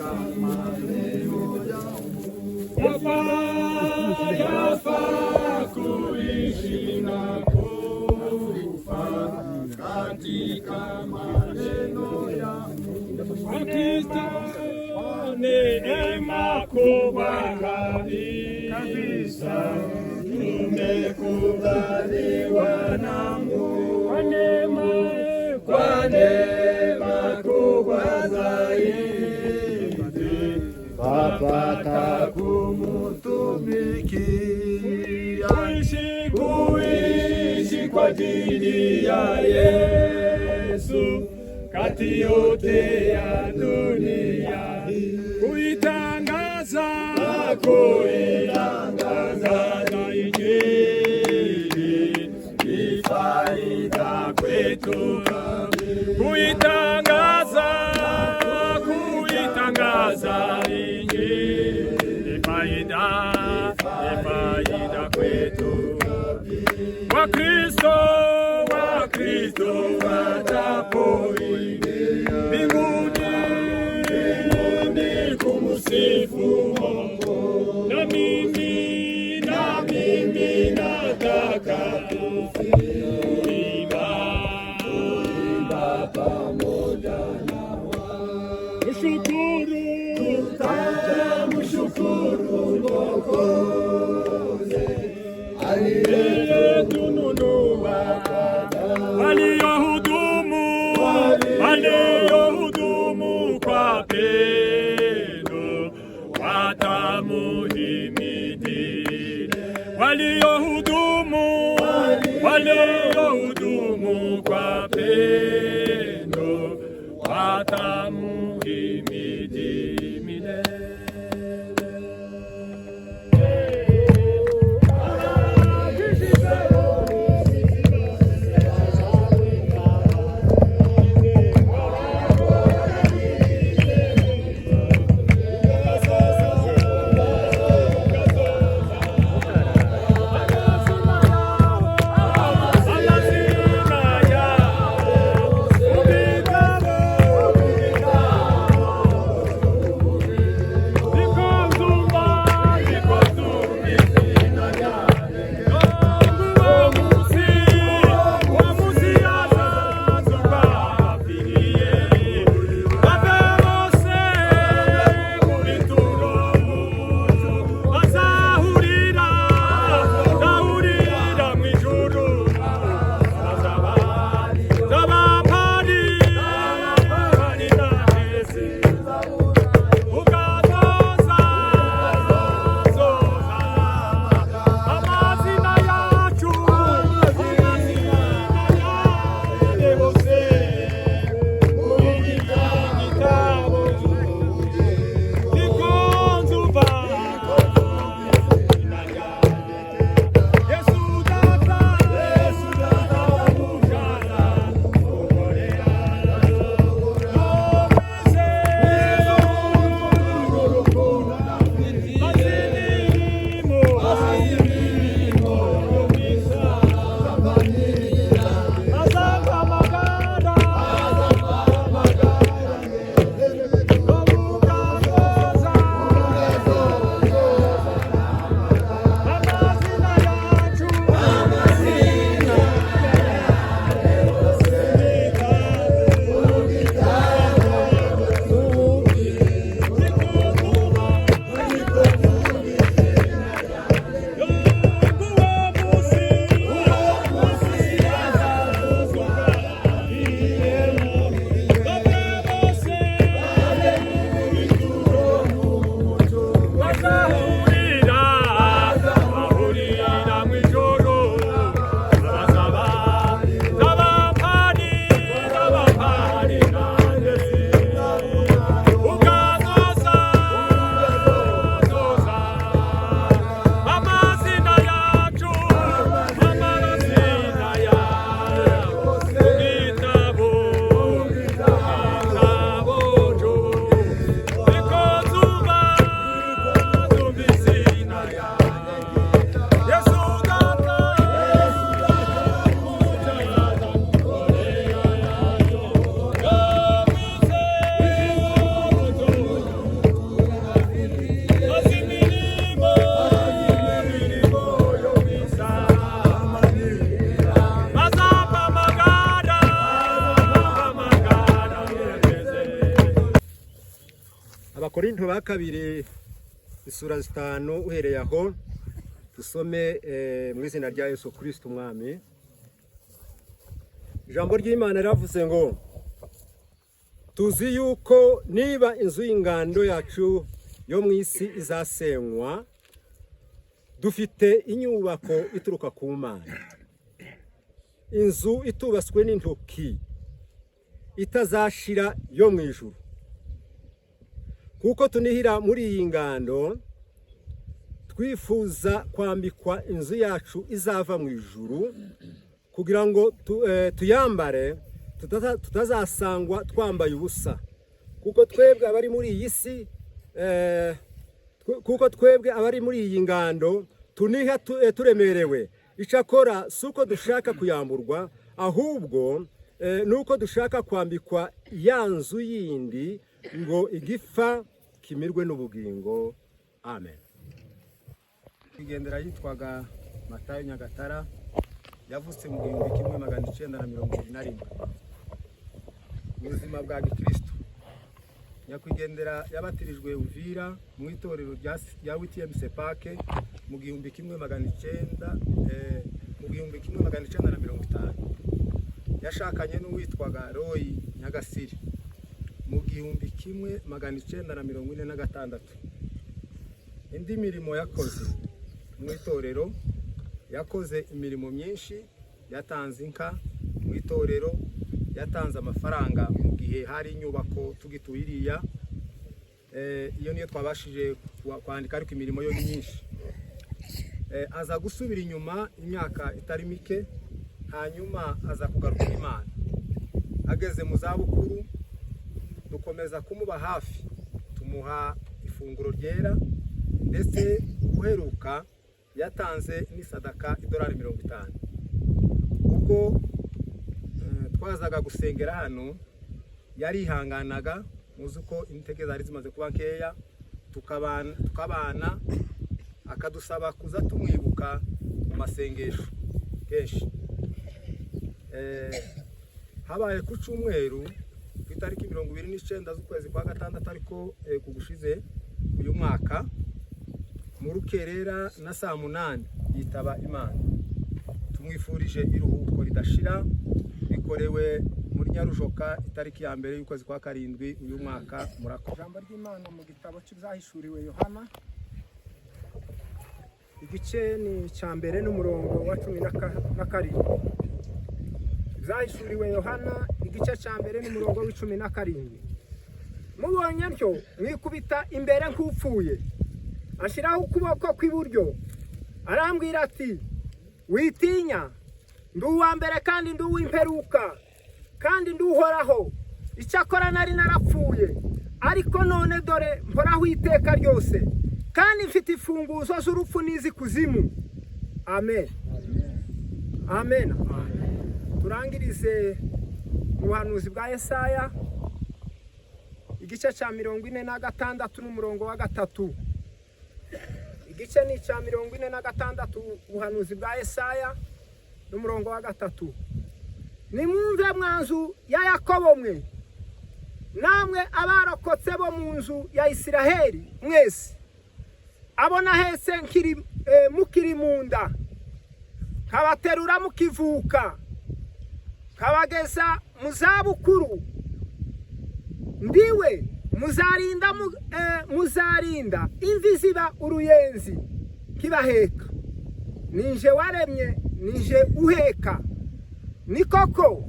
katika maneno yangu. Yafaa kuishi na kufa katika maneno yangu. Kwa Kristo neema kubwa kabisa, tumekubaliwa na Mungu kwa neema kubwa zaidi, twapata kumutumikia. Kuishi kwa ajili ya Yesu kati yote ya dunia, kuitangaza Injili ni faida kwetu, kuitangaza Injili ni faida kwetu. Wakristo watapoingia mbinguni kumusifu Mungu, na mimi nataka kuimba pamoja na wao, tutamshukuru Mwokozi aliyetununua, waliohudumu kwa pendo watamuhimidi, waliohudumu kwa pendo watamuhimidi milele. Abakorinto ba kabiri isura 5 uhereye aho dusome mu izina rya Yesu Kristo umwami. Ijambo ry'Imana riravuze ngo tuzi yuko niba inzu y'ingando yacu yo mu isi izasenywa, dufite inyubako ituruka ku Mana, inzu itubaswe n'intoki itazashira yo mu ijuru. Kuko tunihira muri iyi ngando, twifuza kwambikwa inzu yacu izava mu ijuru, kugira ngo tuyambare tutazasangwa twambaye ubusa. Kuko twebwe abari muri iyi si, kuko twebwe abari muri iyi ngando tuniha turemerewe. Icakora suko dushaka kuyamburwa, ahubwo nuko dushaka kwambikwa ya nzu yindi, ngo igifa kimirwe n'ubugingo. Amen. Igendera yitwaga Matayo Nyagatara, yavutse mu 1921 mu buzima bwa Gikristo. Nyakwigendera yabatirijwe Uvira mu itorero rya WTM Sepake mu 1950. Yashakanye n'uwitwaga Roy Nyagasiri mu 1946. Indi mirimo yakoze mu itorero, yakoze imirimo myinshi, yatanze inka mu itorero, yatanze amafaranga mu gihe hari inyubako tugituyiriya. Iyo niyo twabashije kwandika, ariko imirimo yo myinshi. Aza gusubira inyuma imyaka itari mike, hanyuma aza kugaruka Imana. Ageze mu zabukuru, dukomeza kumuba hafi, tumuha ifunguro ryera, ndetse uheruka yatanze n'isadaka $50. Ubwo twazaga gusengera hano, yarihanganaga, muzi uko intege zari zimaze kuba nkeya, tukabana, akadusaba kuza tumwibuka mu masengesho kenshi. Habaye ku cyumweru ku itariki 29 z'ukwezi kwa gatandatu, ariko kugushize uyu mwaka mu rukerera na saa 8 yitaba Imana. Tumwifurije iruhuko ridashira, bikorewe muri Nyarujoka itariki ya mbere y'ukwezi kwa 7 uyu mwaka. Murakoze. Ijambo ry'Imana mu gitabo cy'Ibyahishuriwe Yohana, igice ni cya mbere n'umurongo wa 17. Ibyahishuriwe Yohana igice cya mbere n'umurongo wa 17. Mubonye ntyo mwikubita imbere nk'upfuye, ashiraho ukuboko kw'iburyo, arambwira ati witinya, ndi uwa mbere kandi ndi uw'imperuka, kandi ndi uhoraho. Icyakora nari narapfuye, ariko none dore mporaho iteka ryose, kandi mfite imfunguzo z'urupfu n'iz'ikuzimu. Amen. Amen. Turangirize mu buhanuzi bwa Yesaya igice cya 46 n'umurongo wa 3. Igice ni cya 46 ubuhanuzi bwa Yesaya n'umurongo wa 3. Nimwumve mwanzu ya Yakobo mwe, namwe abarokotse bo mu nzu ya Isiraheli mwese, abona hese mukiri munda, kabaterura mukivuka, kabageza mu zabukuru. Ndiwe muzarinda imvi ziba uruyenzi kibaheka. Ninje waremye, ninje uheka, ni koko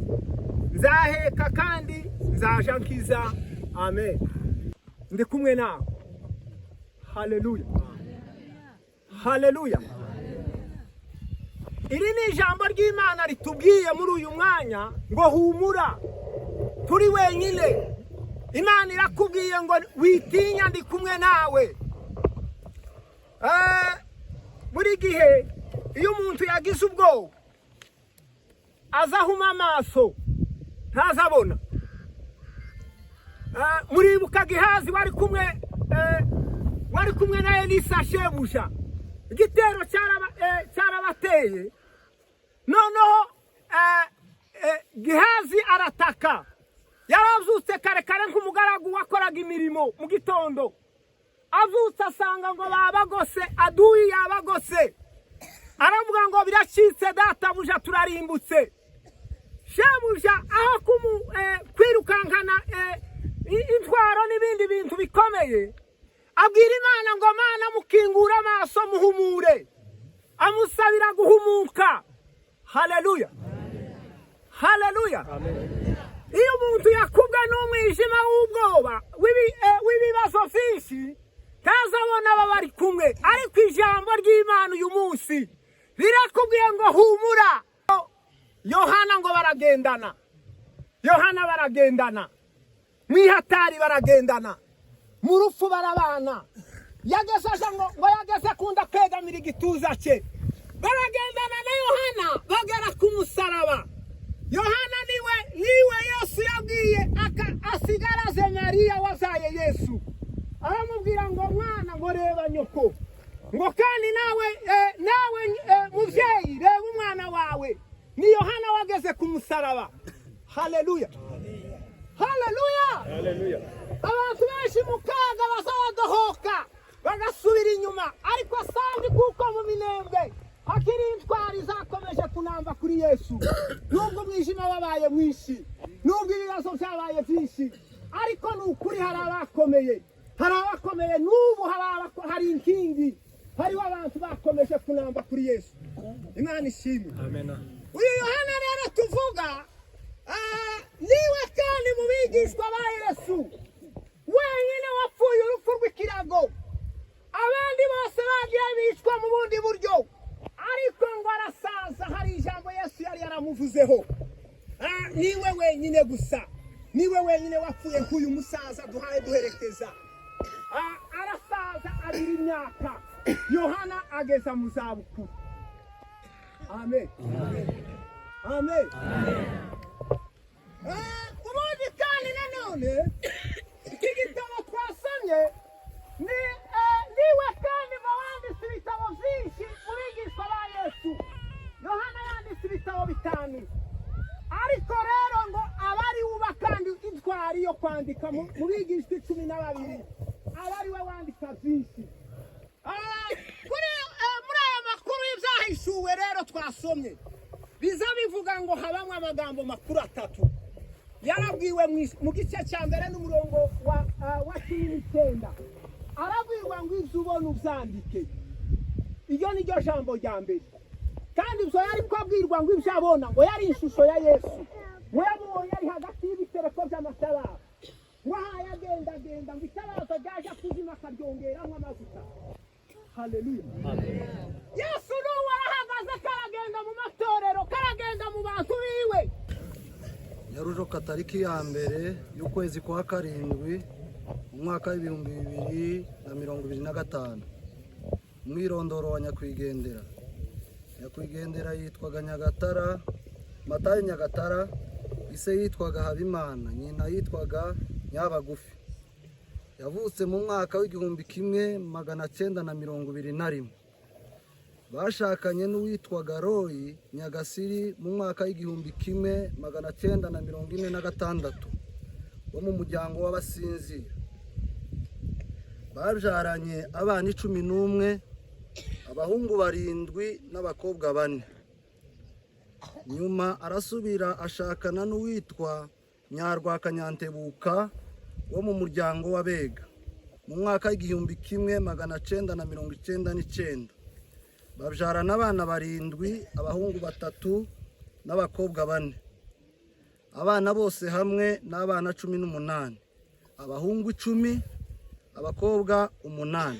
nzaheka kandi nzaja nkiza. Amen. Ndi kumwe nawe. Haleluya. Haleluya. Iri ni ijambo ry'Imana ritubwiye muri uyu mwanya ngo humura, turi wenyine. Imana irakubwiye ngo witinya, ndi kumwe nawe. Buri gihe iyo umuntu yagize ubwoba, azahuma amaso ntazabona. Muribuka Gehazi wari kumwe na Elisa shebuja, igitero cyarabateye. Noneho Gehazi arataka yaravyutse kare kare nk'umugaragu wakoraga imirimo mu gitondo, avyutse asanga ngo babagose, aduyi yabagose, aravuga ngo biracitse databuja turarimbutse. Shebuja aho kwirukankana intwaro n'ibindi bintu bikomeye, abwira Imana ngo Mana mukingura amaso muhumure, amusabira guhumuka. Haleluya, haleluya. Iyo umuntu yakubwa n'umwijima w'ubwoba w'ibibazo vyinshi, tazabona aba bari kumwe, ariko ijambo ry'Imana uyu munsi rirakubwiye ngo humura. Yohana ngo baragendana, Yohana baragendana, mwihatari baragendana, mu rupfu barabana. Yageze ngo yageze kunda kwegamira igituza cye, baragendana na Yohana bagera ku musaraba. Yohana niwe Yesu yabwiye asigaraze Mariya wazaye Yesu, aramubwira ngo mwana ngo reba nyoko, ngo kandi nawe muvyeyi reba umwana wawe. Ni Yohana wageze ku musaraba. Haleluya, haleluya, haleluya. Abantu benshi mu kaga bazadohoka bagasubira inyuma, ariko sandi kuko mu minembwe hakiri intwari zakomeje kunamba kuri Yesu. Nubwo umwijima wabaye mwinshi, nubwo ibibazo byabaye byinshi, ariko n'ukuri hari abakomeye, n'ubu hari inkingi, hariho abantu bakomeje kunamba kuri Yesu. Imana ishimwe. Amen. Uyu Yohana rero tuvuga niwe kandi mu bigishwa ba Yesu wenyine wapfuye urupfu rw'ikirago. Abandi bose bagiye bicwa mu bundi buryo, ariko ngo arasaza. Hari ijambo Yesu yari yaramuvuzeho. Niwe wenyine gusa, niwe wenyine wapfuye nk'uyu musaza duhaye duherekeza. Arasaza abiri imyaka, Yohana ageza mu zabukuru. Amen, amen. Ubundi kandi nanone iki gitabo twasomye niwe kandi mu banditse ibitabo byinshi mu bigishwa ba Yesu. Yohana yanditse ibitabo 5, ariko rero ngo abari uba kandi intwari yo kwandika mu bigishwa 12, abari we wandika byinshi. Muri aya makuru y'ibyahishuwe rero twasomye, biza bivuga ngo habamwe amagambo makuru 3 yarabwiwe mu gice cya mbere n'umurongo wa 19. Arabwirwa ngo ibyo ubona ubyandike. Iyo ni ryo jambo rya mbere. Kandi ibyo yari kwabwirwa ngo ibyo abona ngo yari ishusho ya Yesu, ngo yamubonye ari hagati y'ibitereko by'amatara, ngo agenda ngo itaraza ryaje kuzima akaryongeramo amavuta. Haleluya, Yesu n'uwo arahagaze, karagenda mu matorero, karagenda mu bantu biwe. Nyarujoka tariki ya mbere y'ukwezi kwa 7 mu mwaka w'ibihumbi 2025, mwirondoro wa nyakwigendera. Nyakwigendera yitwaga Nyagatara, Matayo Nyagatara, ise yitwaga Habimana, nyina yitwaga Nyabagufi. Yavutse mu mwaka w'igihumbi 1921. Bashakanye n'uwitwaga Roy Nyagasiri mu mwaka w'igihumbi 1946 wo mu muryango w'abasinzira. Babyaranye abana 11, abahungu 7 n'abakobwa 4. Nyuma arasubira ashakana n'uwitwa Nyarwaka Nyantebuka wo mu muryango w'Abega mu mwaka w'igihumbi 1999. Babyarana abana 7, abahungu 3 n'abakobwa 4. Abana bose hamwe n'abana 18, abahungu 10, abakobwa 8.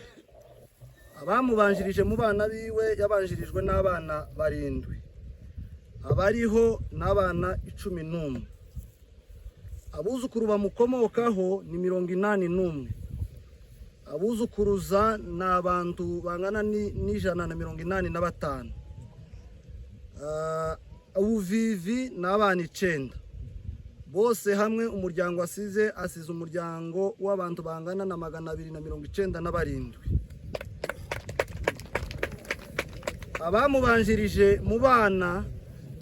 Abamubanjirije mu bana biwe yabanjirijwe n'abana 7, abariho n'abana 11. Abuzukuru bamukomokaho ni 81. Abuzukuruza n'abantu bangana n'185. Ubuvivi n'abana 9. Bose hamwe umuryango asize umuryango w'abantu bangana na 297. Abamubanjirije mu bana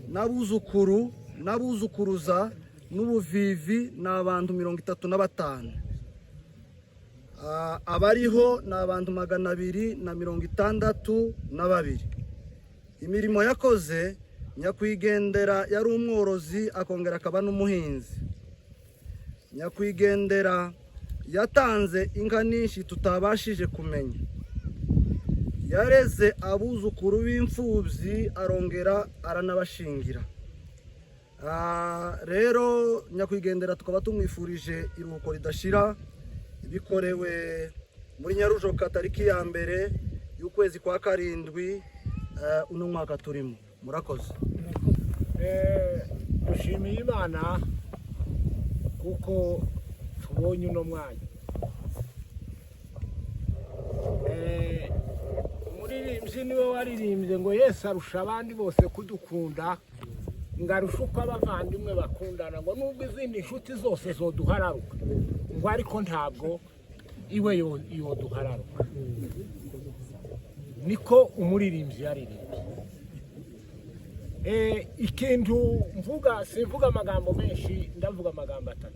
n'abuzukuru n'abuzukuruza n'ubuvivi ni abantu 35. Abariho ni abantu 262. Imirimo yakoze, nyakwigendera yari umworozi akongera akaba n'umuhinzi. Nyakwigendera yatanze inka nyinshi tutabashije kumenya. Yareze abuzukuru b'imfubyi arongera aranabashingira. Rero nyakwigendera tukaba tumwifurije iruhuko ridashira, bikorewe muri Nyarujoka tariki ya mbere y'ukwezi kwa 7 uno mwaka turimo. Murakoze. Dushimiye Imana kuko tubonye uno mwanya. Umuririmbyi niwe waririmbye ngo Yesu arusha abandi bose kudukunda, ngarusha uko abavandimwe bakundana, ngo nubwo izindi nshuti zose zoduhararuka, ngo ariko ntabwo iwe yoduhararuka. Niko umuririmbyi yaririmbye. Ikintu mvuga, simvuga amagambo menshi, ndavuga amagambo 3.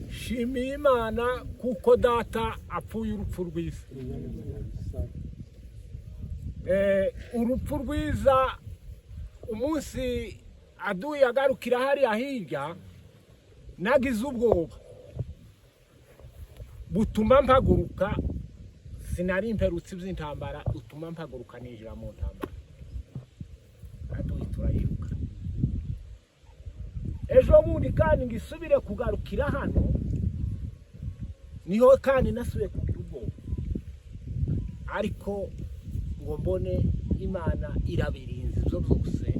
Shimiye Imana kuko data apfuye urupfu rwiza. Urupfu rwiza umunsi aduye agarukira hariya hirya, nagize ubwoba butuma mpaguruka, sinari mperutse iby'intambara, utuma mpaguruka ninjira mu ntambara. Aduye turayiruka. Ejo bundi kandi ngisubire kugarukira hano, niho kandi nasubiye kugira ubwoba, ariko ngo mbone Imana irabirinze ibyo byose,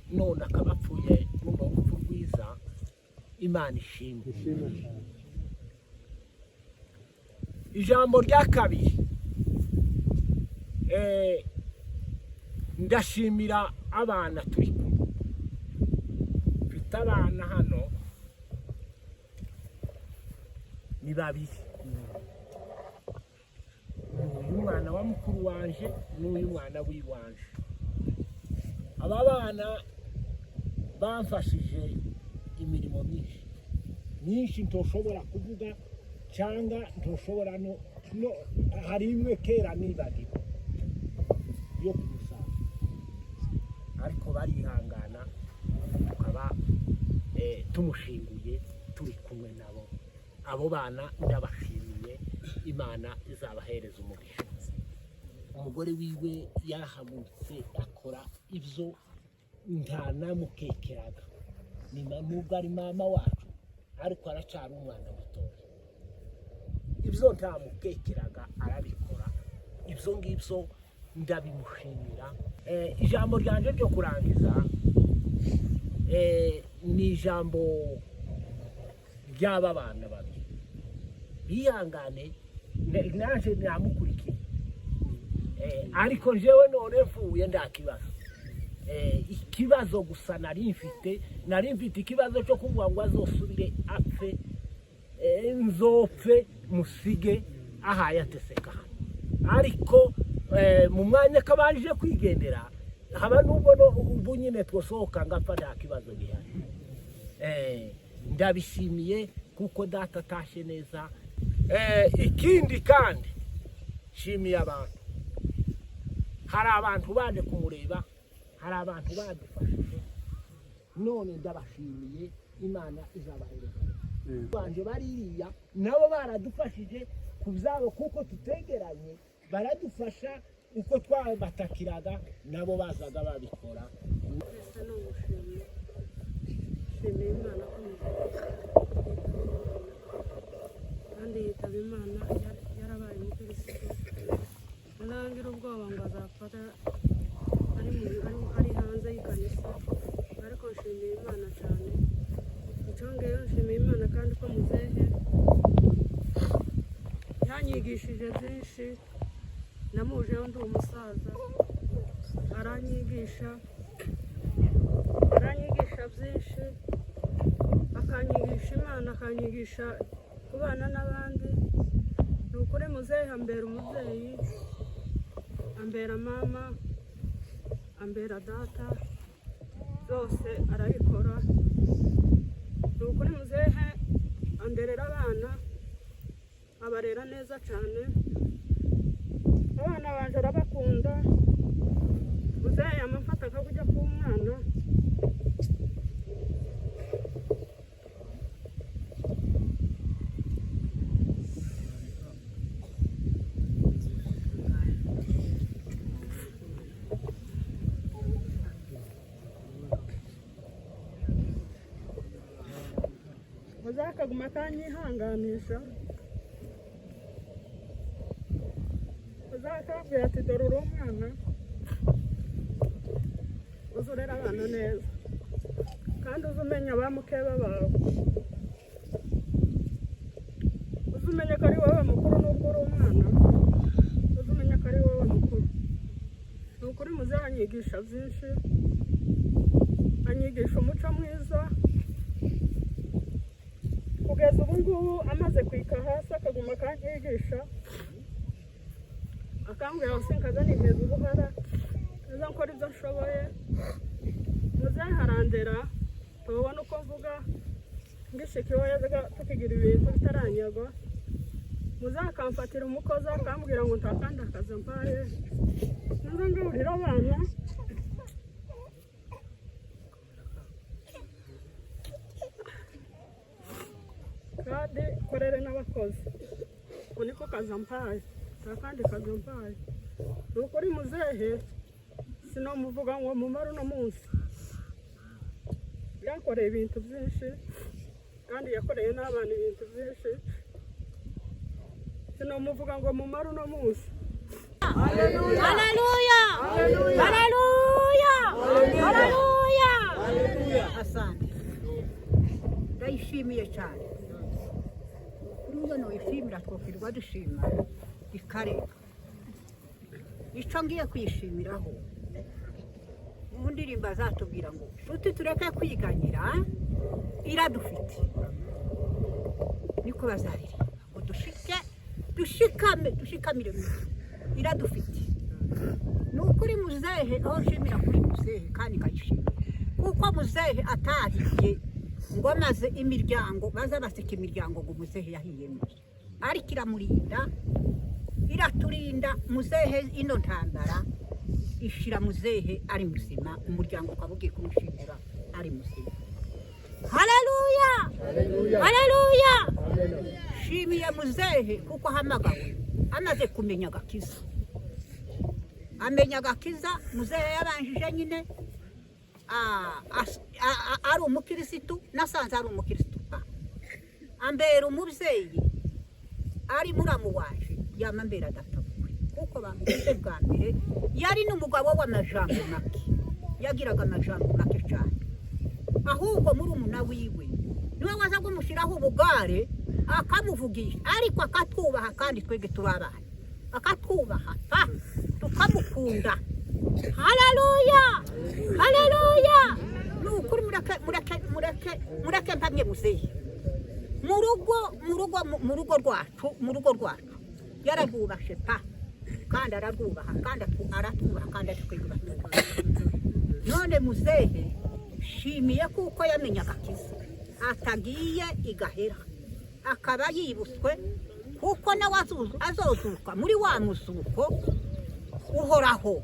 none akaba apfuye n'urwo rupfu rwiza. Imana ishimwe. Ijambo rya kabiri, ndashimira abana turi kumwe. Mfite abana hano ni 2. Uyu mwana wa mukuru wanje n'uyu mwana w'iwanje. Aba bana bamfashije imirimo myinshi ntoshobora kuvuga cyangwa ntoshobora no hari imwe kera nibagiwe yo kumusaba, ariko barihangana tukaba tumushinguye turi kumwe nabo. Abo bana ndabashimiye, Imana izabahereza umugisha. Umugore wiwe yahamutse akora ibyo ntanamukekeraga, nubwo ari mama wacu ariko aracyari umwana mutoya. Ibyo ntamukekeraga arabikora. Ibyo ngibyo ndabimushimira. Ijambo ryanje ryo kurangiza ni ijambo ry'aba bana babiri. Bihangane, naje namukurikiye, ariko jewe none mfuye ndakibazo. Ikibazo gusa nari mfite ikibazo cyo kuvuga ngo azosubire apfe, nzopfe musige ahaye ateseka. Ariko mu mwanya kabanije kwigendera, haba nubwo ubu nyine twosohoka ngapfa nta kibazo gihari. Ndabishimiye kuko data atashe neza. Ikindi kandi shimiye abantu. Hari abantu baje kumureba, hari abantu badufashije, none ndabashimiye. Imana izabahereza. Banje bariya nabo baradufashije kubyabo kuko tutegeranye, baradufasha uko twabatakiraga nabo bazaga babikora. Shimiye Imana kandi yitaba Imana, yarabaye umukristo. Narangira ubwoba ngo azapfata ari hanze y'ikanisa, ariko nshimiye Imana cyane. Icyongeyeho nshimiye Imana kandi ko muzehe yanyigishije byinshi. Namujeho ndi umusaza, aranyigisha byinshi, akanyigisha Imana, akanyigisha kubana n'abandi. Ni ukuri muzehe ambera umubyeyi, ambera mama, ambera data, byose arabikora. ni ukuri muzehe anderera abana abarera neza cyane abana banje arabakunda muzehe yamufata akakujya k'umwana muzehe akaguma akanyihanganisha muzehe akabwira ati dore uri umwana uzi urera abana neza kandi uzi umenya ba mukeba bawe uzi umenya ko ari wowe mukuru n'ubwo uri umwana uzi umenya ko ari wowe mukuru ni ukuri muzehe anyigisha byinshi anyigisha umuco mwiza kugeza ubu ngubu amaze kwika hasi akaguma akanyigisha akambwira ngo sinkaza niteza ubuhara neza nkora ibyo nshoboye muzehe harandera tubona uko mvuga ngishika iwe yazaga tukigira ibintu bitaranyagwa muzehe akamfatira umukozi akambwira ngo ntakandi akazi mbaye nza ngaburira abana kandi korere n'abakozi uko niko kazi mpaye ntakandi kazi mpaye ni ukuri muzehe sinomuvuga ngo mumare uno munsi yakoreye ibintu byinshi kandi yakoreye n'abana ibintu byinshi sinomuvuga ngo mumare uno munsi. Haleluya! Haleluya! Haleluya! Asante. Ndayishimiye cyane. Kuri ubu noyishimira twokirwa dushima ikareka. Icyo ngiye kwishimiraho mu ndirimbo azatubwira ngo tuti tureke kwiganyira iradufite niko bazarira ngo dushikamire iradufite ni ukuri muzehe aho nshimira kuri muzehe kandi nkayishimira kuko muzehe atahiye ngo amaze imiryango baza baseka imiryango ngo muzehe yahiyemo ariko iramurinda iraturinda muzehe ino ntambara ishira muzehe ari muzima umuryango ukaba ugiye kumushimira ari muzima. Haleluya! Haleluya! Shimiye muzehe kuko ahamagawe amaze kumenya agakiza amenya agakiza muzehe yabanjije nyine ari umukirisitu nasanze ari umukirisitu ambera umubyeyi ari muramu wanje yamambera adatabukwe kuko bamubwiye bwa mbere yari n'umugabo w'amajambo make yagiraga amajambo make cyane ahubwo muri umuna wiwe niwe waza kumushyiraho ubugare akamuvugisha ariko akatwubaha kandi twege turabana akatwubaha tukamukunda. Haleluya! Haleluya! Nukuri mureke mpamye muzehe mu rugo rwacu yararwubashe kandi ararwubaha kandi aratwubaha kandi atwubaha. None muzehe shimiye kuko yamenye agakiza atagiye igahera akaba yibutswe kuko nawe azozuka muri wa muzuko uhoraho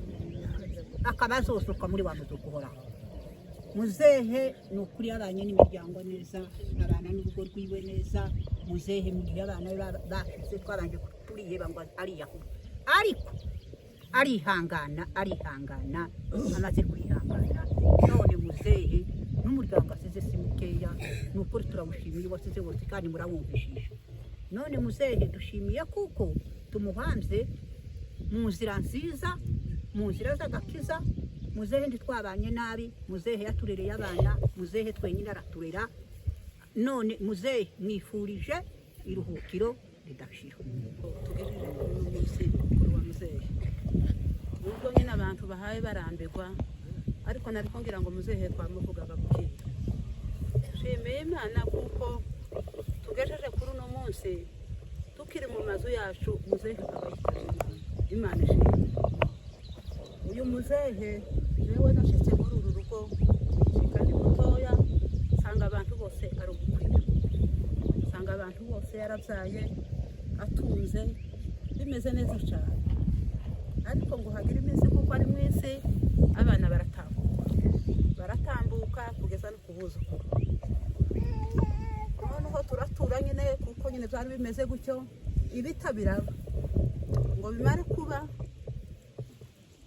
akaba azozuka muri wa muzuko uhoraho. Muzehe ni ukuri yabanye n'imiryango neza abana n'urugo rwiwe neza muzehe mu gihe abana bashize twabanje turiheba ngo ariyahura ariko arihangana amaze kwihangana none muzehe n'umuryango asize si mukeya ni ukuri turamushimiye wasize wose kandi murawumvishije. None muzehe dushimiye kuko tumuhanze mu nzira nziza mu nzira z'agakiza muzehe ntitwabanye nabi muzehe yaturereye abana muzehe twenyine araturera. None muzehe mwifurije iruhukiro ridashira. Tugejeje kuri munsi mukuru wa muzehe ubwo nyine abantu bahaye barambirwa ariko nariko ngira ngo muzehe twamuvugaga bukira. Shimiye Imana kuko tugejeje kuri uno munsi tukiri mu mazu yacu muzehe akaba yitabiriye Imana ishimwe. Uyu muzehe niwe nashitse muri uru rugo kandi mutoya nsanga abantu bose ari ugukwira, nsanga abantu bose yarabyaye atunze bimeze neza cyane, ariko ngo hagire iminsi kuko ari mu isi abana baratambuka kugeza no kubuzukuru. Noneho turatura nyine kuko nyine byari bimeze gutyo, ibitabiraba ngo bimare kuba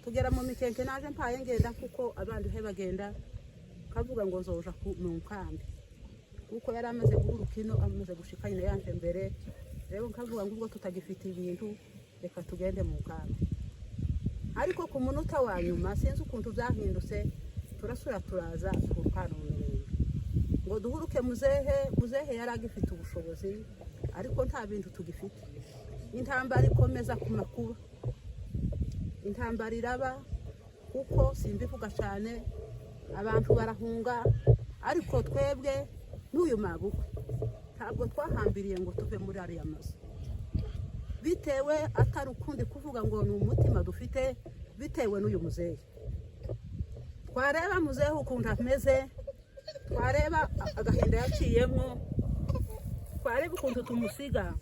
tugera mu mikenke naje mpaye ngenda kuko abandi he bagenda, kavuga ngo nzoja mu nkambi kuko yari amaze guhuruka ino, amaze gushika nyine yanje mbere. Rero nkavuga ngo ubwo tutagifite ibintu reka tugende mu nkambi, ariko ku munota wa nyuma sinzi ukuntu byahindutse, turasura turaza kurukana mu mirenge ngo duhuruke muzehe yari agifite ubushobozi, ariko nta bintu tugifite. Intambara ikomeza ku makuba, intambara iraba kuko simbivuga cyane, abantu barahunga, ariko twebwe n'uyu mabukwe ntabwo twahambiriye ngo tuve muri ariya mazu, bitewe atari ukundi kuvuga ngo ni umutima dufite, bitewe n'uyu muzehe. Twareba muzehe ukuntu ameze, twareba agahinda yaciyemo, twareba ukuntu tumusiga.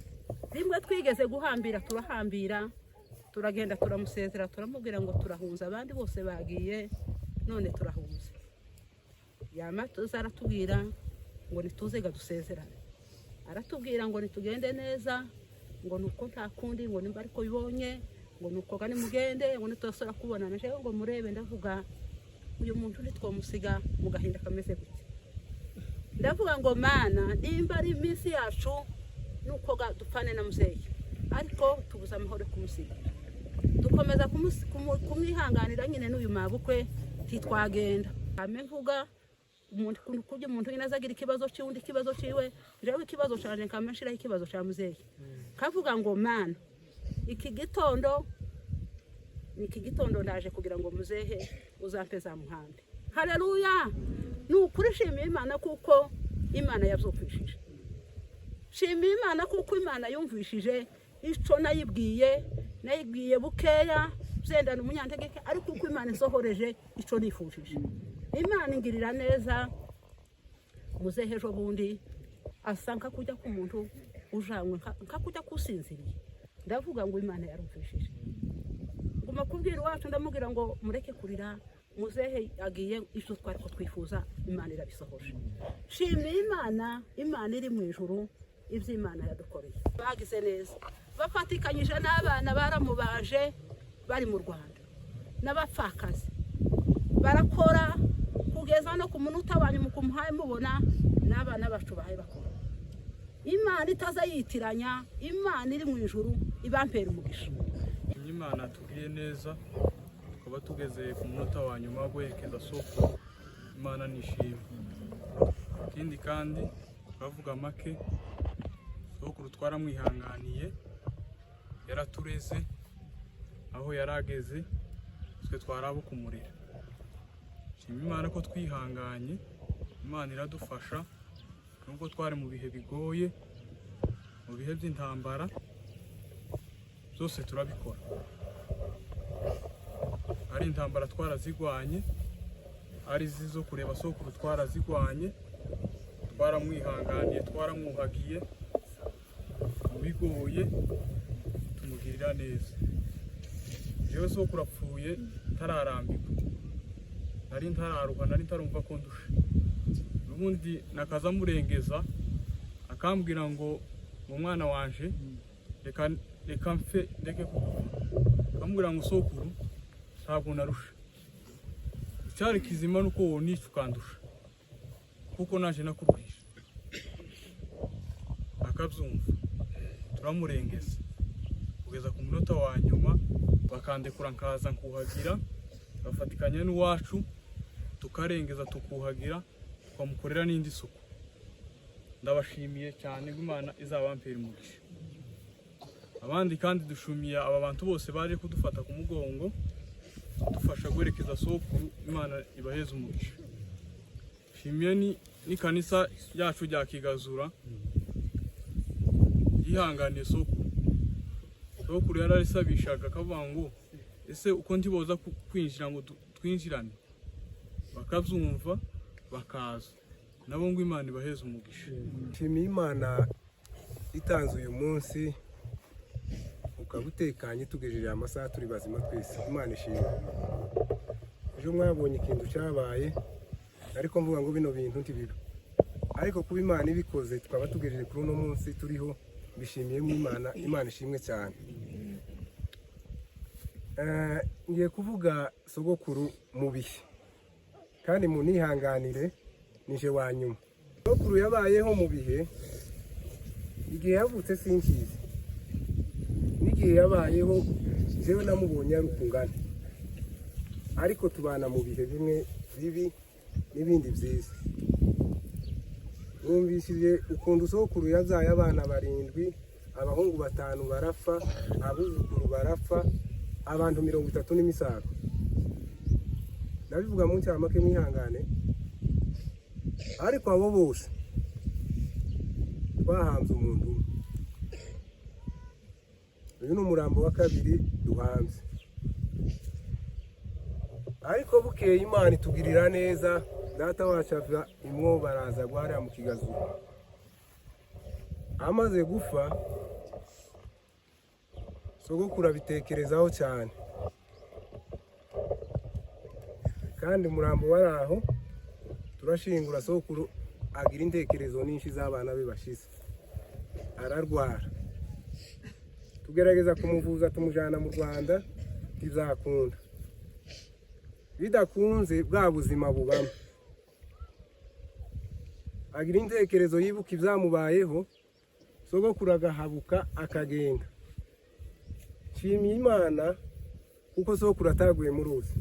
Rimwe twigeze guhambira, turahambira, turagenda turamusezera, turamubwira ngo turahunze, abandi bose bagiye, none turahunze. Yamatuza aratubwira ngo nituzega dusezerane, aratubwira ngo nitugende neza, ngo nuko nta kundi, ngo nimba ariko bibonye, ngo nuko gani mugende, ngo nitosora kubonana. Je ngo murebe, ndavuga uyu muntu nitwomusiga mu gahinda kameze gute. Ndavuga ngo Mana, nimba ari iminsi yacu nuko dupfane na muzehe, ariko tubuza amahoro kumusiga, dukomeza kumwihanganira nyine n'uyu mabukwe titwagenda. Ame mvuga umuntu kujya umuntu nyine azagira ikibazo cy'undi kibazo ciwe, jewe ikibazo cyane nkamashira ikibazo cya muzehe, kavuga ngo Mana, iki gitondo ndaje kugira ngo muzehe uzampe za muhambe. Haleluya! Nukuri shimiye Imana kuko Imana yavyumvishije, shimiye Imana kuko Imana yumvishije ico nayibwiye bukeya byendana umunyantegeke, ariko kuko Imana isohoreje ico nifujije. Imana ingirira neza. Muzehe ejo bundi asanka kujya ku muntu ujanywe nka kujya kusinziriye, ndavuga ngo Imana yarumvishije. Nguma kubwira wacu ndamubwira ngo mureke kurira, muzehe agiye icyo twari ko twifuza, Imana irabisohoje. Shimiye Imana, Imana iri mu ijuru, ibyo Imana yadukoreye. Bagize neza, bafatikanyije n'abana baramubaje bari mu Rwanda n'abapfakazi, barakora kugeza no ku munota wa nyuma kumuhaye mubona n'abana bacu bahaye bakora. Imana itazayitiranya, Imana iri mu ijuru ibampera umugisha. Imana tugiriye neza, tukaba tugeze ku munota wa nyuma wo guherekeza soko. Imana nishimye. Ikindi kandi bavuga make, sokuru twaramwihanganiye, yaratureze aho yarageze, twe twarabo kumurira. Shimye Imana ko twihanganye, Imana iradufasha nubwo twari mu bihe bigoye, mu bihe by'intambara, zose turabikora. Ari intambara twarazigwanye, ari zizo kureba sokuru twarazigwanye, twaramwihanganiye, twaramwuhagiye, mu bigoye tumugirira neza. Jewe sokuru apfuye ntararambirwa, nari ntararuha, nari ntarumva ko ndusha. N'ubundi nakaza murengeza akambwira ngo mwana wanje reka mfe ndeke kukuva. Akambwira ngo sokuru ntabwo narusha, icyari kizima nuko wonica ukandusha kuko naje nakuruhisha. Akabyumva, turamurengeza kugeza ku munota wa nyuma, bakandekura nkaza nkuhagira, bafatikanya n'uwacu tukarengeza tukuhagira, twamukorera n'indi suku. Ndabashimiye cyane, Imana izabampera umugisha. Abandi kandi dushumiye aba bantu bose baje kudufata ku mugongo dufasha guherekeza sokuru, Imana ibaheze umugisha. Shimiye ni kanisa yacu rya Kigazura yihanganiye sokuru. Sokuru yararisabishaga akavuga ngo ese uko ndiboza kwinjira ngo twinjirane, bakabyumva bakaza. nabo ngo Imana ibaheze umugisha. Nshimiye Imana itanze uyu munsi ukaba utekanye tugejeje amasaha turi bazima twese. Imana ishimwe. Ejo mwabonye ikintu cyabaye ariko mvuga ngo bino bintu ntibiba, ariko kuba Imana ibikoze twaba tugejeje kuri uno munsi turiho, bishimiye Imana. Imana ishimwe cyane. Ngiye kuvuga sogokuru mu bihe kandi munihanganire nije wa nyuma. Sogokuru yabayeho mu bihe, igihe yavutse sinkizi, n'igihe yabayeho jewe namubonye ari ukungana, ariko tubana mu bihe bimwe bibi n'ibindi byiza. Numvishije ukuntu sogokuru yazaye abana 7, abahungu 5 barapfa, abuzukuru barapfa, abantu 30 n'imisago. Ndabivuga mu ncamake mwihangane, ariko abo bose twahanze umuntu umwe. Uyu ni umurambo wa 2 duhanze, ariko bukeye Imana itugirira neza. Data wacu ava imwo baraza gwara mu Kigazu, amaze gufa sogokuru abitekerezaho cyane, kandi umurambo waraho turashingura. Sogokuru agira intekerezo nyinshi z'abana be bashize, ararwara. Tugerageza kumuvuza tumujana mu Rwanda, ntibizakunda. Bidakunze bwa buzima bubamo, agira intekerezo yibuka ibyamubayeho, sogokuru agahabuka akagenda. Nshimiye Imana kuko sogokuru ataguye mu ruzi.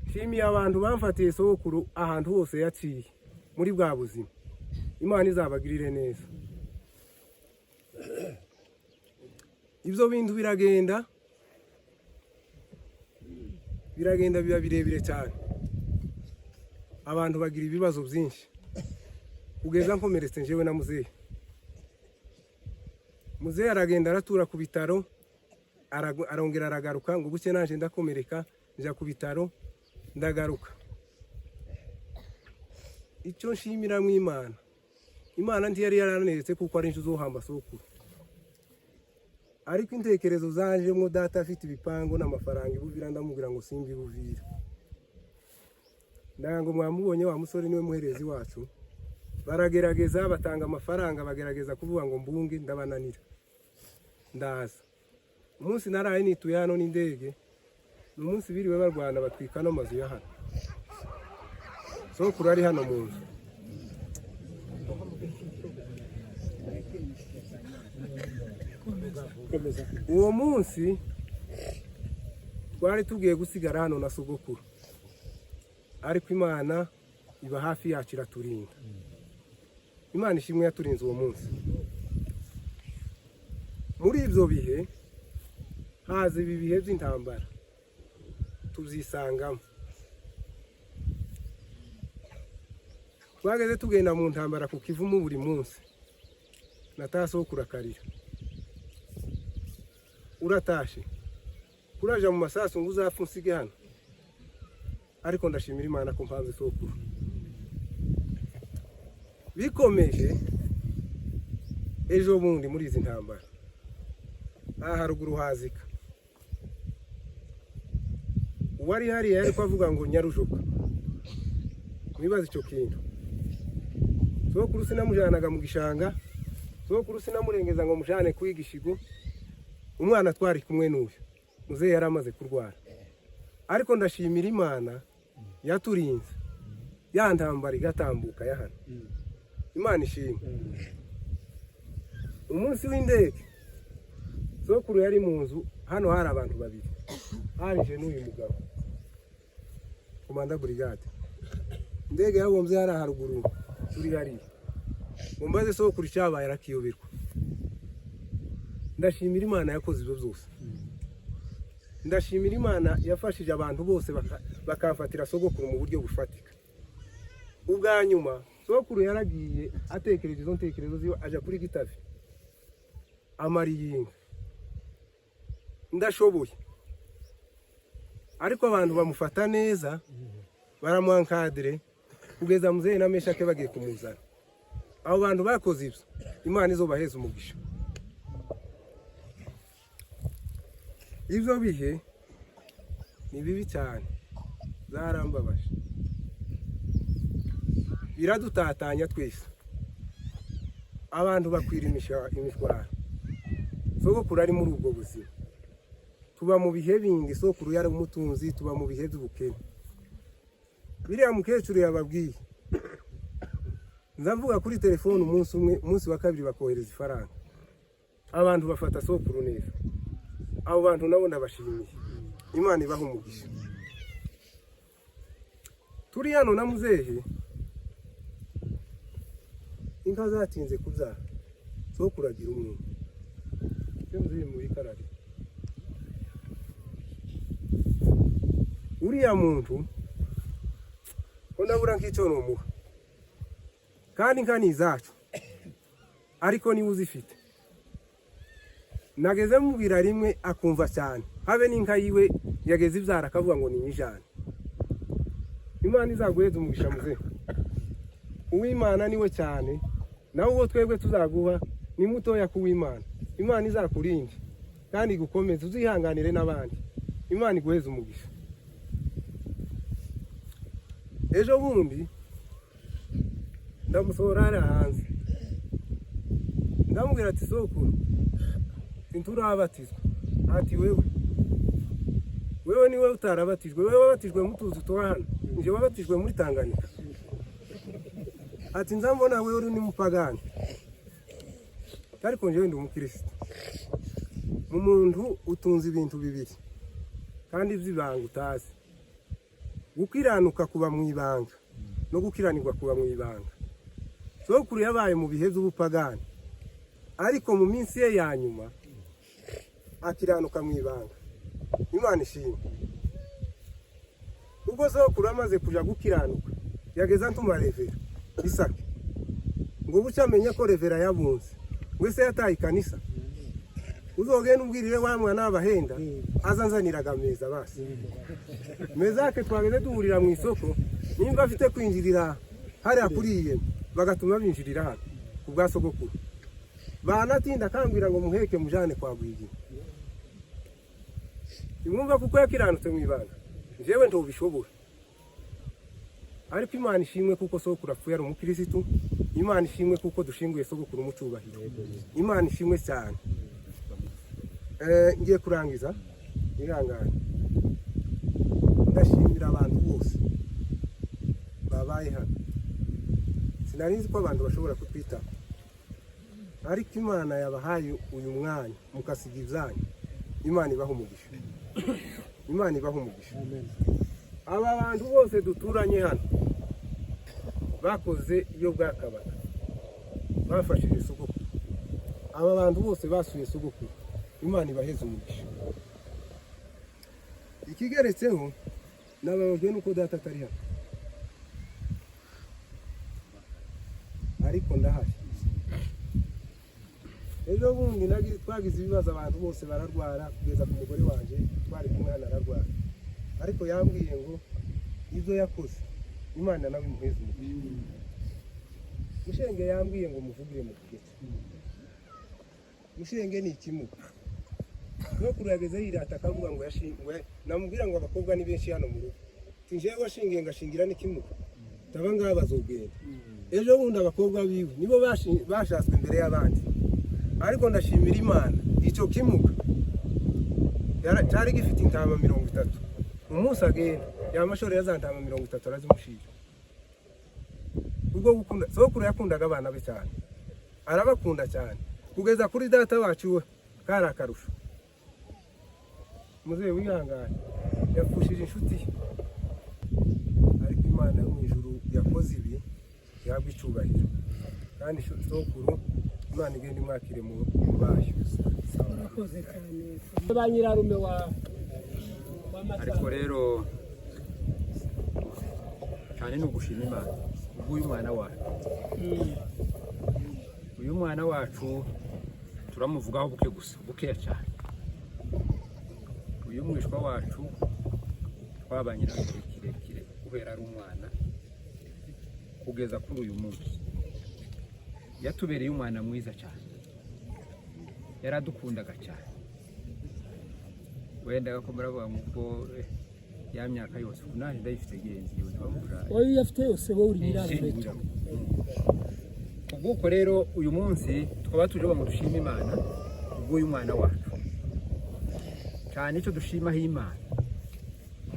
Nshimiye abantu bamfatiye sogokuru ahantu hose yaciye muri bwa buzima. Imana izabagirire neza. Ibyo bintu biragenda biba birebire cyane. Abantu bagira ibibazo byinshi kugeza nkomeretse njewe na muzehe. Muzehe aragenda aratura ku bitaro, arongera aragaruka ngo buke naje ndakomereka, nja ku bitaro ndagaruka. Icyo nshimira mu Imana, Imana ntiyari yaraneretse kuko ari inshu zohamba sogokuru, ariko intekerezo zanjemo data afite ibipango n'amafaranga ibuvira, ndamubwira ngo simbi buvira. Ndango mwamubonye wa musore niwe muherezi wacu, baragerageza batanga amafaranga, bagerageza kuvuga ngo mbunge, ndabananira. Ndaza umunsi naraye nituye hano n'indege, umunsi biriwe barwana batwika no mazu ya hano. Sogokuru ari hano mu nzu. Uwo munsi twari tugiye gusigara hano na sogokuru, ariko Imana iba hafi yacu iraturinda. Imana ishimwe yaturinze uwo munsi. Muri ibyo bihe haza ibi bihe by'intambara tuzisangamo. Twageze tugenda mu ntambara ku Kivumu buri munsi, nataha sogokuru akarira. Uratashe kuraja mu masasu ngo uzapfa unsige hano, ariko ndashimira Imana ko mpanze sogokuru. Bikomeje ejo bundi muri izi ntambara aha haruguru hazika, uwari hari yari kwavuga ngo Nyarujoka. Mwibaza icyo kintu. Sogokuru sinamujanaga mu gishanga, sogokuru sinamurengeza ngo mujane kwigishigo. Umwana twari kumwe n'uyu muzehe yaramaze kurwara, ariko ndashimira Imana yaturinze, ya ntambara igatambuka ya hano. Imana ishimwe. Umunsi w'indege sogokuru yari mu nzu, hano hari abantu 2, harije n'uyu mugabo komanda brigade. Indege yabombye hari haruguru turi hariya, mumbaze sogokuru cyabaye arakiyoberwa. Ndashimira Imana yakoze ibyo byose. Ndashimira Imana yafashije abantu bose bakafatira sogokuru mu buryo bufatika. Ubwa nyuma sogokuru yaragiye atekereje izo ntekerezo ziwe, aja kuri Gitavi amariyinga. Ndashoboye, ariko abantu bamufata neza, baramuankadire, kugeza muzehe na Meshake bagiye kumuzana. Abo bantu bakoze ibyo Imana izobaheza umugisha. Ibyo bihe ni bibi cyane, zarambabaje, biradutatanya twese. Abantu bakwira imishwaro. Sogokuru ari muri ubwo buzima. Tuba mu bihe bindi, sogokuru yari umutunzi, tuba mu bihe by'ubukene. Biriya mukecuru yababwiye, nzavuga kuri telefone umunsi umwe, umunsi wa kabiri bakohereza ifaranga. Abantu bafata sogokuru neza. Abo bantu nabo ndabashimiye. Imana ibaha umugisha. Turi hano na muzehe, inka zatinze kubyara, sogokuru agira umwe. Muzehe muri karari. Uriya muntu ko ndabura nk'icyo nomuha, kandi inka ni izacu, ariko niwe uzifite. Nageze mubwira rimwe akumva cyane, habe n'inka yiwe yageze ibyara akavuga ngo ni nyijana. Imana izaguheza umugisha muzehe. Uw'Imana niwe cyane, nawe uwo twebwe tuzaguha ni mutoya kuw'Imana. Imana izakurinde kandi igukomeze, uzihanganire n'abandi. Imana iguheza umugisha. Ejo bundi ndamusohora hanze, ndamubwira ati sogokuru ntiturabatizwa. Ati wewe niwe utarabatijwe, wewe wabatijwe mu tuzu twa hano, nje wabatijwe muri Tanganyika. Ati nzambona wewe uri mupagani, ariko nje ndi umukristo. Mu muntu utunze ibintu bibiri kandi by'ibanga utazi, gukiranuka kuba mu ibanga no gukiranirwa kuba mu ibanga. Sogokuru yabaye mu bihe by'ubupagani, ariko mu minsi ye ya nyuma akiranuka mu ibanga. Imana ishimwe. Ubwo sogokuru amaze kuja gukiranuka, yageza ntuma revera Isake ngo bucya amenye ko revera yabunze, wese yataye kanisa. Uzogenda ubwirire wa mwana abahenda azanzaniraga meza basi. Mezake twageze duhurira mu isoko, nimba afite kwinjirira hari akuriye bagatuma binjirira hano kubwa sogokuru. Banatinda kambwira ngo muheke mujane kwa Bwigira. Imwumva kuko yakiranutse mu ibanga, jewe ntobishobora. Ariko Imana ishimwe kuko sogokuru apfuye ari umukristo. Imana ishimwe kuko dushinguye sogokuru mu cyubahiro. Imana ishimwe cyane. Ngiye kurangiza ihangane. Ndashimira abantu bose babaye hano. Sinarinzi ko abantu bashobora kutwita, ariko Imana yabahaye uyu mwanya mukasiga ibyanyu. Imana ibaha umugisha. Imana ibaha umugisha. Aba bantu bose duturanye hano bakoze iyo bwakabana, bafashije sogokuru. Aba bantu bose basuye sogokuru. Imana ibaheze umugisha. Ikigeretseho nababajwe nuko data atari hano, ariko ndahari. Ejo bundi twagize ibibazo, abantu bose bararwara, kugeza ku mugore wanje twari kumwe hano ararwara, ariko yambwiye ngo ibyo yakoze Imana nawe imuheze umugisha. Mushenge yambwiye ngo muvugire mu kigezi. Mushenge ni ikimuga. No kurageze yirata akavuga ngo yashingwe, namubwira ngo abakobwa ni benshi hano mu rugo. Tinje washingiye ngashingira n'ikimuga. Taba ngaba bazogenda. Ejo bundi abakobwa biwe nibo bashaswe imbere y'abandi. Ariko ndashimira Imana, icyo kimuga cyari gifite intama 30. Umunsi agenda yamashore yazantama 30 arazimushira. Ubwo gukunda sogokuru yakundaga abana be cyane, arabakunda cyane kugeza kuri data wacu we kari akarusho. Muzehe wihangane yapfushije inshuti, ariko Imana yo mu ijuru yakoze ibi yabwa icubahiro. Kandi sogokuru Imana igenda imwakire mu bayo. Urakoze cyane. Ba nyirarume wa ariko rero cyane no gushima Imana uyu mwana wacu. Uyu mwana wacu turamuvugaho buke gusa, bukeya cyane. Uyu mwishwa wacu twabanye nawe kirekire guhera ari umwana, kugeza kuri uyu munsi yatubereye umwana mwiza cyane, yaradukundaga cyane. Wenda ko muravuga ngo ya myaka yose naje ndayifite genzi yo ntibamujana wowe yafite yose wowe uri nyirarubeto. Ubwo rero uyu munsi twaba tuje ngo dushime Imana ubwo uyu mwana wacu cyane. Icyo dushimaho Imana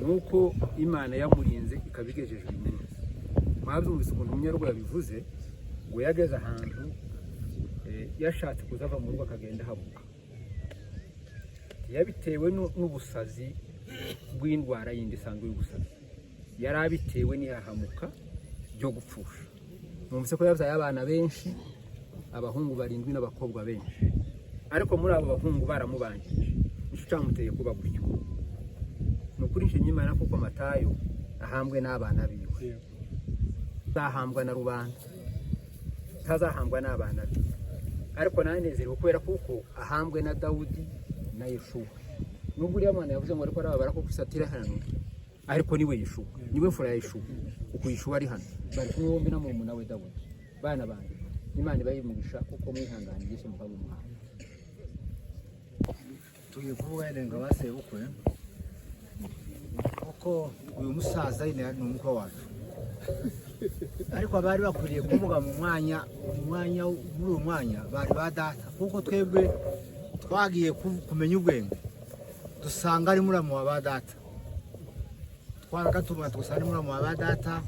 nuko Imana yamurinze ikabigejeje uyu munsi. Mwabyumvise ukuntu Munyarugo yabivuze ngo yageze ahantu yashatse kuzava mu rugo akagenda habuka, yabitewe n'ubusazi bw'indwara yindi isanzwe y'ubusazi, yari abitewe n'ihahamuka ryo gupfusha. Numvise ko yabyaye abana benshi, abahungu 7 n'abakobwa benshi, ariko muri abo bahungu baramubangije, nicyo cyamuteye kuba gutyo. Nukuri nshimye Imana kuko Matayo ahambwe n'abana biwe, zahambwa na rubanda, tazahambwa n'abana biwe. Ariko nanezerewe kubera kuko ahambwe na Dawudi na Yeshuwa. Nubwo uriya mwana yavuze ngo ariko arabara ko kwisatira hano, ariko niwe Yeshuwa, niwe fura ya Yeshuwa. Uko Yeshuwa ari hano bari kumwe bombi na murumuna we Dawudi. Bana bandi Imana ibayimugisha kuko mwihanganye Yesu mukaba umuhanga. Tugiye kuvuga ngo basebukwe kuko uyu musaza ni umukwe wacu, ariko abari bakwiriye kuvuga mu mwanya muri uyu mwanya bari badata, kuko twebwe twagiye kumenya ubwenge dusanga ari muramu wa badata. Twaragatuma dusanga ari muramu wa badata,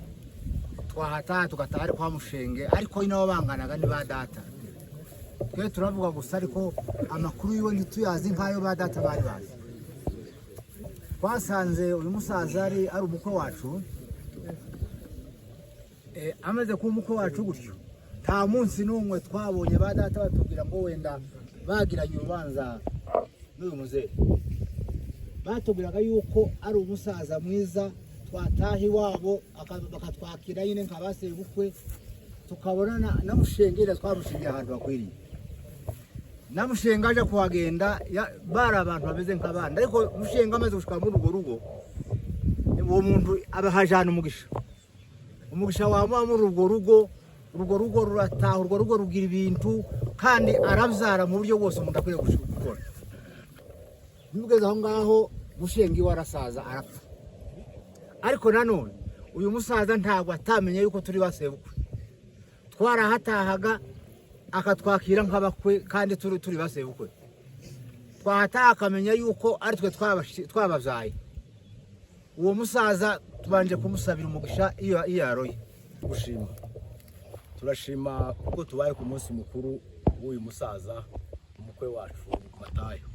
twahataha tugataha ari kwa Mushenge, ariko ino banganaga ni badata. Twe turavuga gusa ariko amakuru yiwe ntituyazi nk'ayo badata bari bazi. Twasanze uyu musaza ari umukwe wacu, amaze kuba umukwe wacu gutyo nta munsi n'umwe twabonye badata batubwira ngo wenda bagiranye urubanza n'uyu muzehe. Batubwiraga yuko ari umusaza mwiza, twataha iwabo bakatwakira nyine nk'abasebukwe, tukabona na Mushengera twamushingiye ahantu bakwiriye. Na Mushenga aje kuhagenda bari abantu bameze nk'abandi, ariko Mushenga amaze gushika muri urwo rugo, uwo muntu abahajana umugisha wamuha muri urwo rugo rurataha, urwo rugo rugira ibintu kandi arabyara mu buryo bwose umuntu akwiye gukora. Nibugeze aho ngaho Mushenga iwe arasaza arapfa, ariko nanone uyu musaza ntabwo atamenye yuko turi basebukwe. Twarahatahaga akatwakira nk'abakwe kandi turi basebukwe. Twahataha akamenya yuko ari twe twababyaye. Uwo musaza tubanje kumusabira umugisha iyo yaroye. Gushima, turashima kuko tubaye ku munsi mukuru w'uyu musaza umukwe wacu Matayo.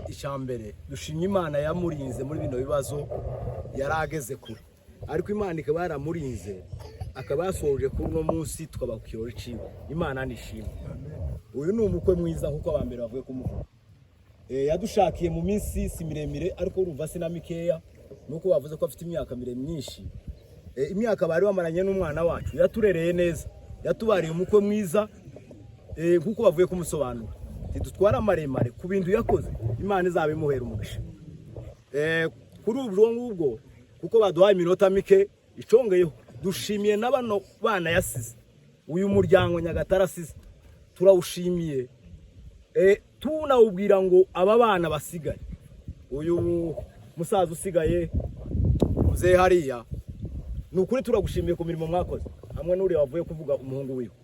Icyambere dushimye Imana yamurinze muri bino bibazo yarageze kure, ariko Imana ikaba yaramurinze akaba yasoje kuri uno munsi tukaba ku kirori ciwe. Imana nishimwe. Uyu ni umukwe mwiza kuko abambere bavuye kumuvuga. Yadushakiye mu minsi si miremire, ariko urumva sina mikeya nuko bavuze ko afite imyaka myinshi. Imyaka bari bamaranye n'umwana wacu, yaturereye neza, yatubariye umukwe mwiza kuko bavuye kumusobanura. Tidutwara maremare ku bintu yakoze, Imana izabimuhera umugisha. Kuri ubwo ngubwo kuko baduhaye iminota mike icongeyeho, dushimiye n'abano bana yasize, uyu muryango Nyagatare asize turawushimiye. Tunawubwira ngo aba bana basigaye, uyu musaza usigaye muzehe hariya, nukuri turagushimiye ku mirimo mwakoze hamwe n'uri wavuye kuvuga umuhungu wiwe.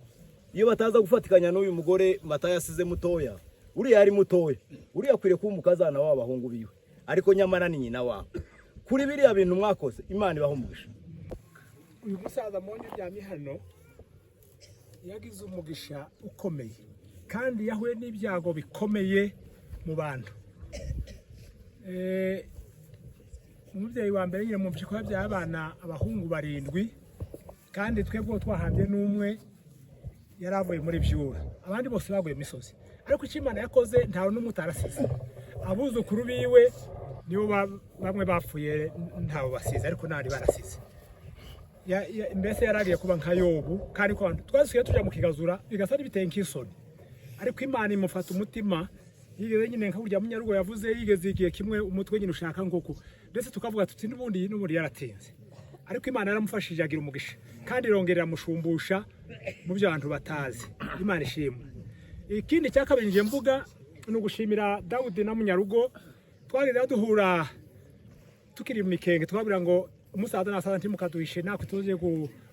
Iyo bataza gufatikanya n'uyu mugore Matayo yasize mutoya, uri yari mutoya, uri yakwiriye kuba umukazana w'abahungu biwe, ariko nyamara ni nyina wabo. Kuri biriya bintu mwakoze, Imana ibahumugisha. Uyu musaza monye ryamye hano yagize umugisha ukomeye, kandi yahuye n'ibyago bikomeye mu bantu. Umubyeyi wa mbere nyine mu byiko yabyaye abana abahungu 7, kandi twebwe twahambye n'umwe yaravuye muri byura, abandi bose baguye misozi. Ariko Imana yakoze ntawe n'umutarasize, abuzukuru biwe nibo bamwe bapfuye ntawe basize, ariko nari barasize. Mbese yaragiye kuba nka Yobu, kandi ko twasuye tujya mu kigazura bigasa biteye nk'isoni, ariko Imana imufata umutima. Yigeze nyine nka burya Munyarugo yavuze, yigeze igihe kimwe umutwe nyine ushaka ngoko, ndetse tukavuga tuti n'ubundi yaratinze, ariko Imana yaramufashije agira umugisha kandi irongera amushumbusha mu byo abantu batazi. Imana ishimwe. Ikindi cya kabiri nje mvuga ni ugushimira Dawudi na Munyarugo. Twarira duhura tukiri mu mikenge, twabwira ngo umusaza nasaza ntimukaduhishe natwe tuze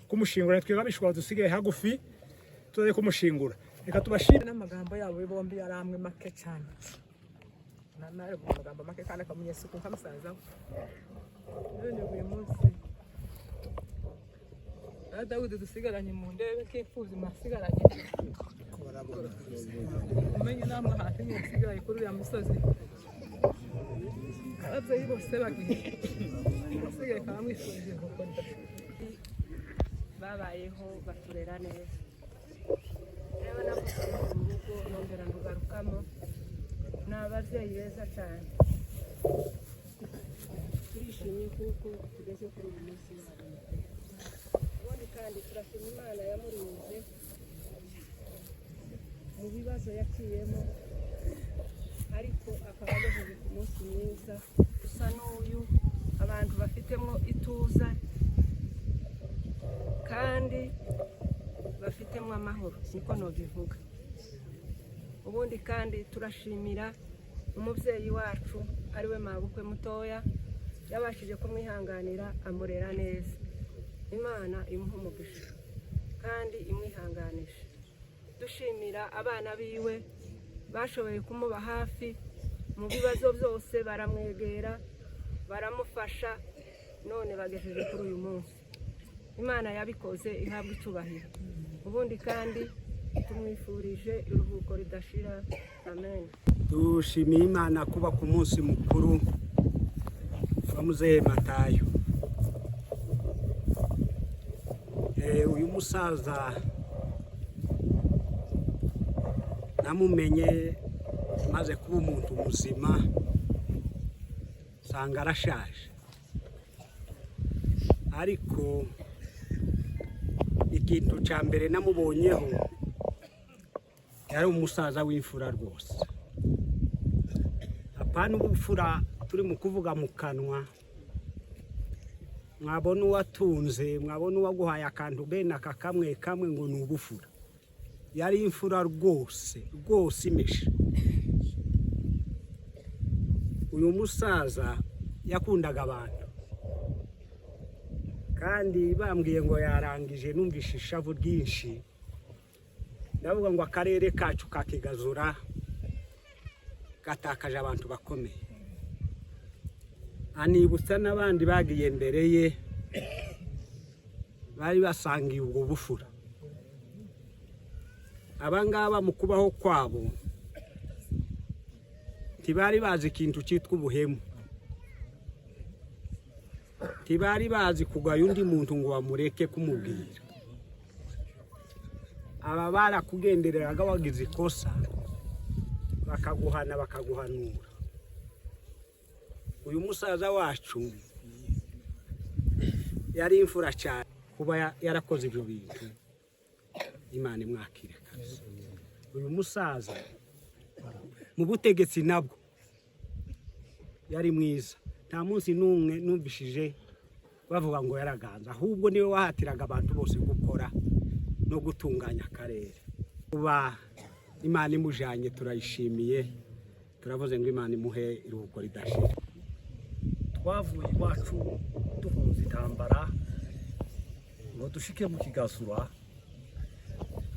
kumushingura, twebwe abishwa dusigaye hagufi tuze kumushingura. Reka tubashire n'amagambo yabo bombi yaramwe make cyane. Nanaye mu magambo make kandi akamunyesuku nkamusanza. None uyu munsi Dawudi dusigaranye mu ndebe k'ifuzi mwasigaranye. Umenye namwe hati mwasigaye kuri uyu musozi. Ababyeyi bose bagiye. Basigaye kamwifuje kuko babayeho baturera neza. Rero navuze mu rugo nongera ndugarukamo ni ababyeyi beza cyane. Turishimye kuko tugeze kuri uyu munsi ubundi kandi turashima Imana yamurinze mu bibazo yaciyemo, ariko akaba agejeje ku munsi mwiza usa n'uyu abantu bafitemo ituza kandi bafitemo amahoro, niko nobivuga. Ubundi kandi turashimira umubyeyi wacu ariwe mabukwe mutoya yabashije kumwihanganira amurera neza. Imana imuha umugisha kandi imwihanganisha. Dushimira abana biwe bashoboye kumuba hafi mu bibazo byose, baramwegera baramufasha, none bagejeje kuri uyu munsi. Imana yabikoze ihabwa icyubahiro. Ubundi kandi tumwifurije iruhuko ridashira. Amen. Dushimiye Imana kuba ku munsi mukuru wa Muzehe Matayo. Uyu musaza namumenye maze kuba umuntu muzima, sanga arashaje, ariko ikintu cya mbere namubonyeho yari umusaza w'imfura rwose. Apana ubufura turi mu kuvuga mu kanwa, mwabona uwatunze, mwabona uwaguhaye akantu bene aka kamwe kamwe ngo ni ubufura. Yari imfura rwose rwose imeshe. Uyu musaza yakundaga abantu, kandi bambwiye ngo yarangije numvishe ishavu ryinshi. Ndavuga ngo akarere kacu ka Kigazura gatakaje abantu bakomeye. Anibutsa n'abandi bagiye mbere ye bari basangiye ubwo bufura. Abangaba mu kubaho kwabo ntibari bazi ikintu cyitwa ubuhemu, ntibari bazi kugaya undi muntu ngo bamureke kumubwira. Aba barakugendereraga wagize ikosa bakaguhana bakaguhanura. Uyu musaza wacu yari imfura cyane kuba yarakoze ibyo bintu. Imana imwakire kabisa. Uyu musaza mu butegetsi nabwo yari mwiza. Nta munsi n'umwe numvishije bavuga ngo yaraganza, ahubwo niwe wahatiraga abantu bose gukora no gutunganya akarere. Kuba Imana imujanye turayishimiye, turavuze ngo Imana imuhe iruhuko ridashira. Twavuye iwacu duhunze intambara ngo dushike mu Kigazura,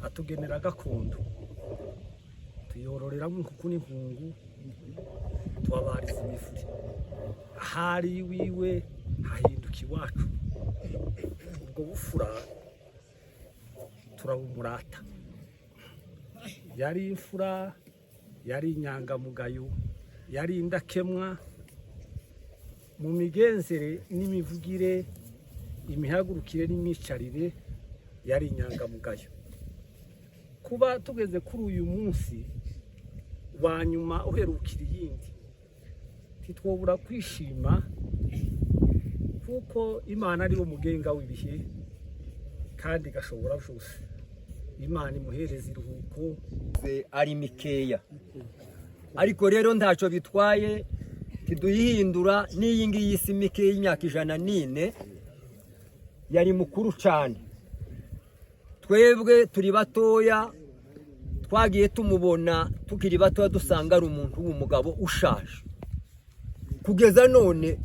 atugenera gakondo tuyororeramo inkuku n'impungu, tubabariza imifuri. Ahari wiwe hahinduka iwacu. Ubwo bufura turabumurata. Yari imfura, yari inyangamugayo, yari indakemwa mu migenzere n'imivugire, imihagurukire n'imicarire, yari inyangamugayo. Kuba tugeze kuri uyu munsi wa nyuma uherukira iyindi, titwobura kwishima kuko Imana ari wo mugenga w'ibihe kandi gashobora byose. Imana imuhereza iruhuko ari mikeya, ariko rero ntacyo bitwaye tiduyihindura n'iyi ngiyi si mikeya y'imyaka 104. yari mukuru cyane. Twebwe turi batoya twagiye tumubona tukiri batoya dusanga ari umuntu w'umugabo ushaje. Kugeza none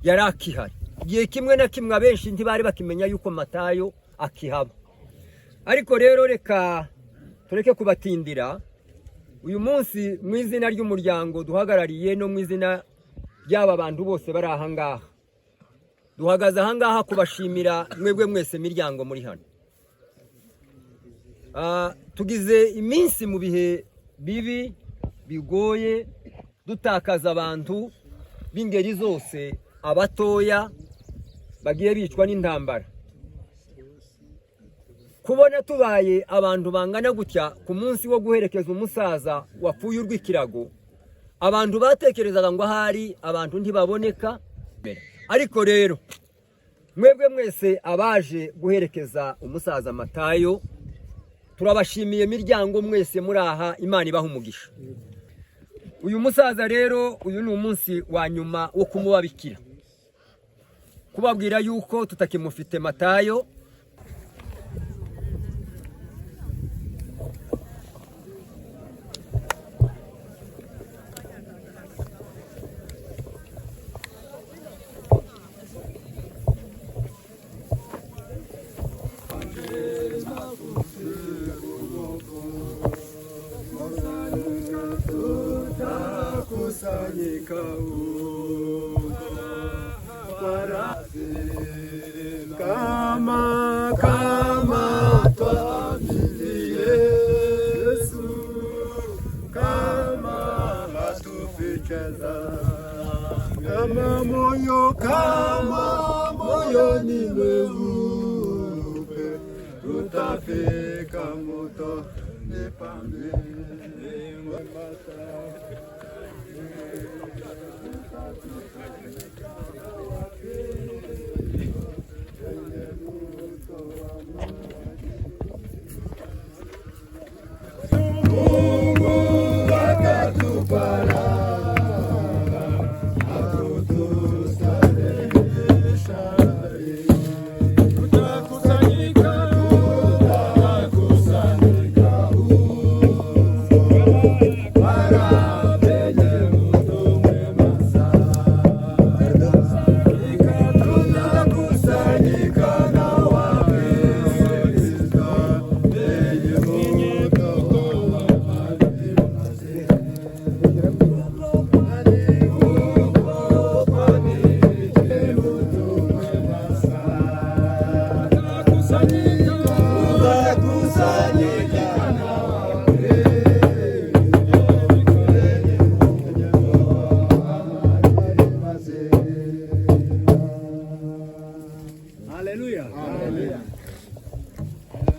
yari akihari. Igihe kimwe na kimwe abenshi ntibari bakimenya yuko Matayo akihaba. Ariko rero reka tureke kubatindira. Uyu munsi mu izina ry'umuryango duhagarariye no mu izina ry'aba bantu bose bari aha ngaha, duhagaze aha ngaha kubashimira mwebwe mwese miryango muri hano. Tugize iminsi mu bihe bibi bigoye, dutakaza abantu b'ingeri zose, abatoya bagiye bicwa n'intambara. Kubona tubaye abantu bangana gutya ku munsi wo guherekeza umusaza wapfuye urw'ikirago, abantu batekerezaga ngo ahari abantu ntibaboneka. Ariko rero mwebwe mwese abaje guherekeza umusaza Matayo, turabashimiye miryango mwese muri aha, Imana ibaha umugisha. Uyu musaza rero, uyu ni umunsi wa nyuma wo kumubabikira, kubabwira yuko tutakimufite Matayo. Kama twamini Yesu, kama hatuficheza, kama moyo ni mweupe, tutafika moto nipambe.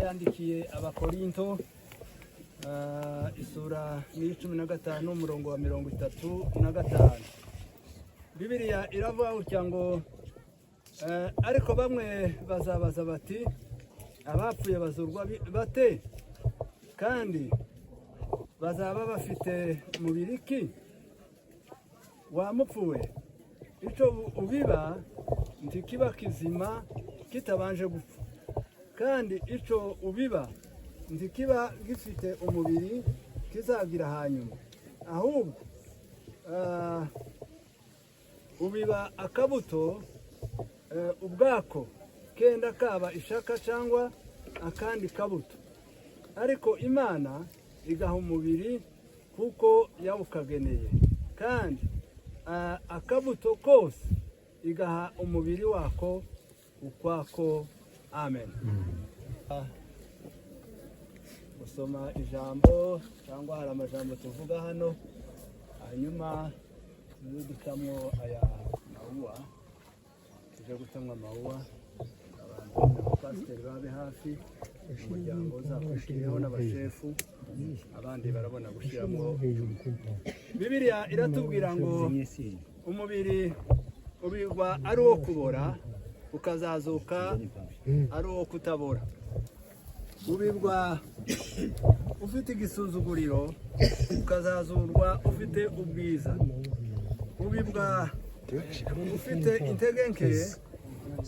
Yandikiye Abakorinto isura ni 15 umurongo wa 35. Bibiliya iravuga utya ngo ariko bamwe bazabaza bati abapfuye bazurwa bate, kandi bazaba bafite mubiri ki? Wamupfuwe, ico ubiba ntikiba kizima kitabanje gupfa, kandi ico ubiba ntikiba gifite umubiri kizagira hanyuma, ahubwo ubiba akabuto ubwako kenda kaba ishaka cyangwa akandi kabuto, ariko Imana igaha umubiri kuko yawukageneye, kandi akabuto kose igaha umubiri wako ukwako. Amen. Gusoma ijambo cyangwa hari amajambo tuvuga hano, hanyuma dutamwo aya mawuwa, tuje gutamwa mawuwa, abantu n'abapasiteri babe hafi, umuryango uzafashiriho n'abashefu, abandi barabona gushyiramo. Bibiliya iratubwira ngo umubiri ubirwa ari uwo kubora, ukazazuka ari uwo kutabora. Ubirwa ufite igisuzuguriro, ukazazurwa ufite ubwiza. Ubibwa ufite intege nke,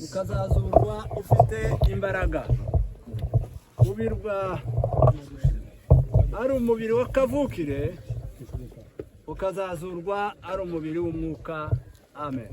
ukazazurwa ufite imbaraga, ubirwa ari umubiri w'akavukire, ukazazurwa ari umubiri w'umwuka. Amen.